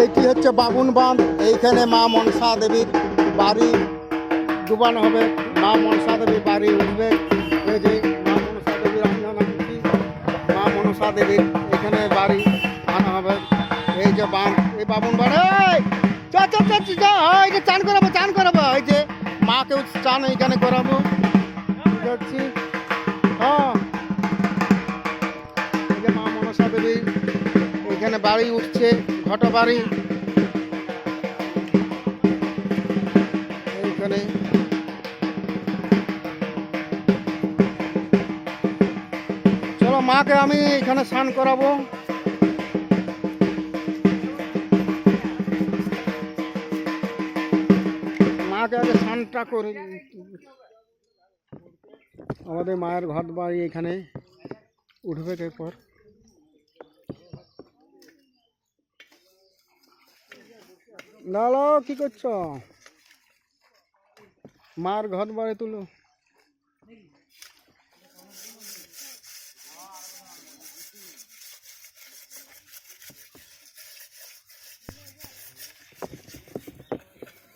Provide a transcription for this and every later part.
এইটি হচ্ছে বামুন বাঁধ। এইখানে মা মনসা দেবীর বাড়ি ডুবানো হবে, মা মনসা দেবীর বাড়ি উঠবে। এই যে মা মনসা দেবীর আমি নামছি, মা মনসা দেবীর এখানে বাড়ি আনা হবে। এই যে বাঁধ, এই বামুন বাঁধ। এই যে চান করাবো, চান করাবো, এই যে মাকেও চান এইখানে করাবো। যাচ্ছি, হ্যাঁ, এই যে মা মনসা দেবীর এখানে বাড়ি উঠছে, ঘটা বাড়ি এইখানে। চলো মাকে আমি এখানে স্নান করাবো। মাকে আগে স্নানটা করে, আমাদের মায়ের ঘর বাড়ি এখানে উঠবে। এরপর দাঁড়াও, কি করছো? মার ঘর বাড়ি তুলো।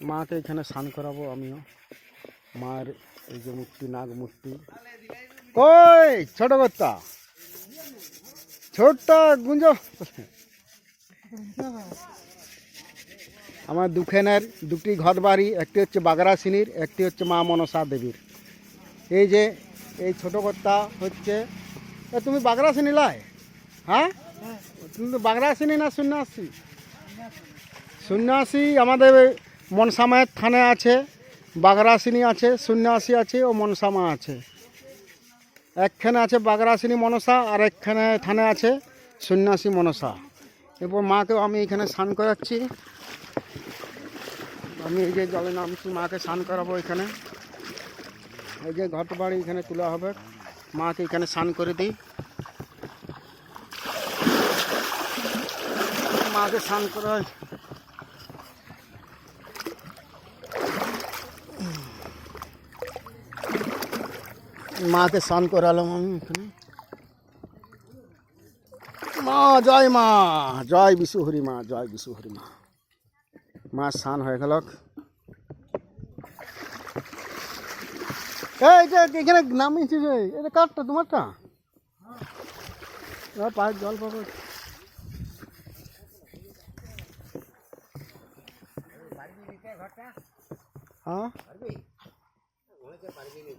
মাকে এখানে স্নান করাবো আমিও। মায়ের এই যে মূর্তি, নাগ মূর্তি। কই ছোট কর্তা, ছোট্ট গুঞ্জ, আমার দুখানের দুটি ঘর বাড়ি, একটি হচ্ছে বাগড়াশিনীর, একটি হচ্ছে মা মনসা দেবীর। এই যে এই ছোট কর্তা হচ্ছে, তুমি বাগড়াশিনী লাই? হ্যাঁ, তুমি তো বাগড়াশিনী না সন্ন্যাসী? সন্ন্যাসী আমাদের মনসা মায়ের থানে আছে, বাগড়াশিনী আছে, সন্ন্যাসী আছে ও মনসা মা আছে। একখানে আছে বাগড়াশিনী মনসা, আর একখানে থানে আছে সন্ন্যাসী মনসা। এরপর মাকেও আমি এখানে স্নান করাচ্ছি। আমি এই যে জলে নামছি, মাকে স্নান করাবো এখানে। এই যে ঘট বাড়ি এখানে তোলা হবে, মাকে এখানে স্নান করে দিই। মাকে স্নান করা, মাকে স্নান করালাম আমি এখানে। মা জয়, মা জয়, বিশুহরি মা জয়, বিশুহরি মা। মা স্নান হয়ে গেল। এই যে এখানে নামিয়েছি, যে এটা কাঠটা তোমারটা, পায়ের জল পাবো। হ্যাঁ,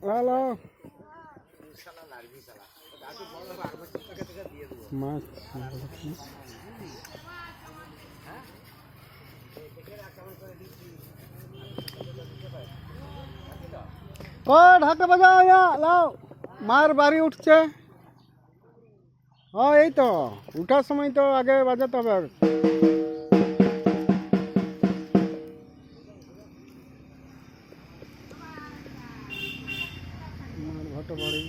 হ্যালো, মাছ ও ঢাকা বাজাও, লাও, মার বাড়ি উঠছে। ও এই তো উঠার সময় তো আগে বাজাতে হবে। মার ঘটা বাড়ি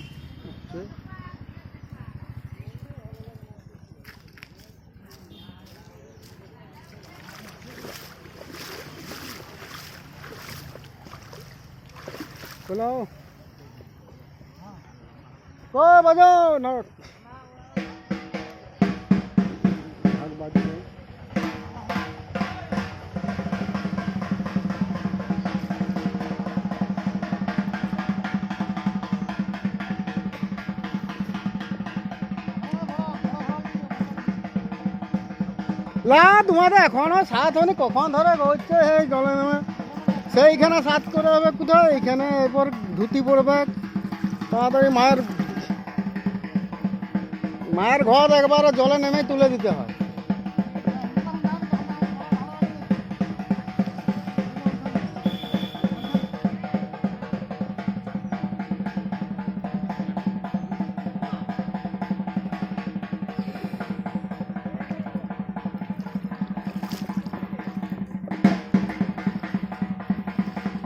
উঠছে। চলো, ও বাজাও না, বাজছে। লা তোমাদের এখনো সাত হয়নি, কখন ধরে হচ্ছে এই জলে নেমে সেইখানে সাত করে হবে কোথায়, এইখানে এরপর ধুতি পড়বে তাড়াতাড়ি। মায়ের ঘর একবারে জলে নেমে তুলে দিতে হয়।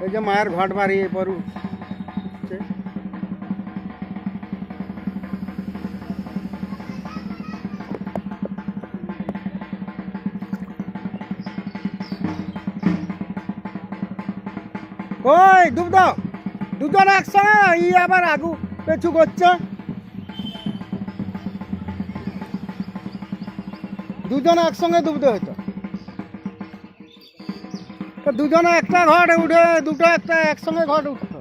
এই যে মায়ের ঘট বাড়ি এরপর উঠছে। ওই ডুব দাও, দুজন একসঙ্গে, ই আবার আগু পেছু করছে। দুজনে একসঙ্গে ডুবতে হতো। তো দুজনে একটা ঘর উঠে দুটো একটা একসঙ্গে ঘর উঠতো।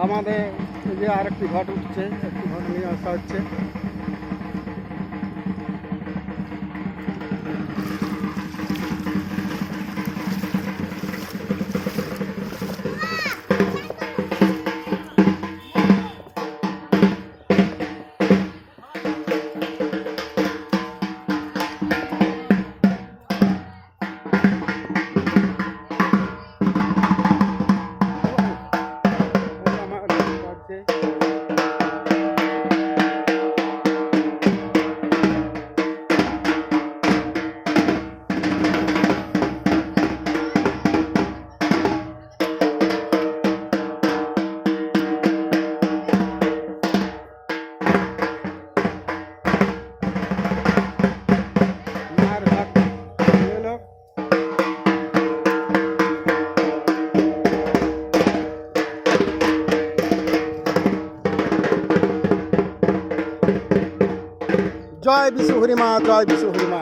আমাদের এই যে আরেকটি ঘট উঠছে, একটি ঘট নিয়ে আসা হচ্ছে। আমার বাড়ছে। মার ঘাট এলো। জয় বিশু হরিমা, জয় বিশু হরিমা।